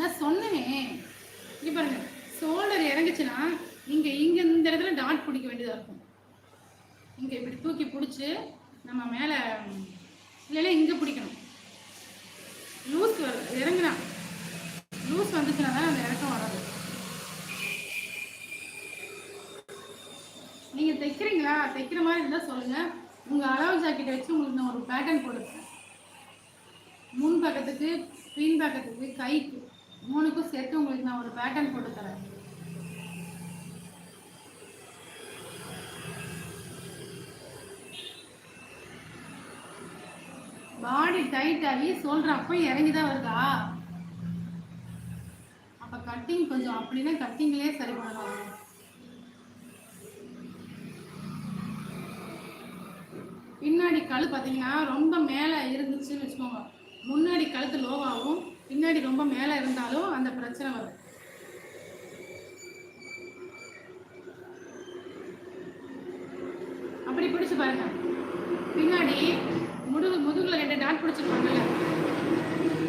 நான் சொன்னேனே, இங்க பாருங்க, ஷோல்டர் இறங்குச்சுன்னா இங்க இங்க இந்த இடத்துல டாட் பிடிக்க வேண்டியதா இருக்கும். இங்க இப்படி தூக்கி பிடிச்சி நம்ம மேல இல்லைன்னா இங்க பிடிக்கணும். லூஸ் இறங்குனா லூஸ் வந்துச்சுன்னா தான் அந்த இறக்கம் வராது. நீங்க தைக்கிறீங்களா? தைக்கிற மாதிரி இருந்தா சொல்லுங்க. உங்க அளவு ஜாக்கெட்டை வச்சு உங்களுக்கு நான் ஒரு பேட்டர்ன் போடுறேன். முன் பக்கத்துக்கு, பின் பக்கத்துக்கு, கைக்கு 3க்கும் சேர்த்து உங்களுக்கு நான் ஒரு பேட்டர்ன் போட்டு தரேன். பாடி டைட் ஆகி ஷோல்டர் அப்போ இறங்கிதான் வருதா? அப்ப கட்டிங் கொஞ்சம் அப்படின்னா கட்டிங்லேயே சரி பண்ணலாம். பின்னாடி கழு பார்த்தீங்கன்னா ரொம்ப மேலே இருந்துச்சுன்னு வச்சுக்கோங்க, முன்னாடி கழுத்து லோவாகவும் பின்னாடி ரொம்ப மேலே இருந்தாலும் அந்த பிரச்சனை வரும். அப்படி பிடிச்சு பாருங்க. பின்னாடி முதுகுல 2 டாட் பிடிச்சிருப்பாங்கல்ல,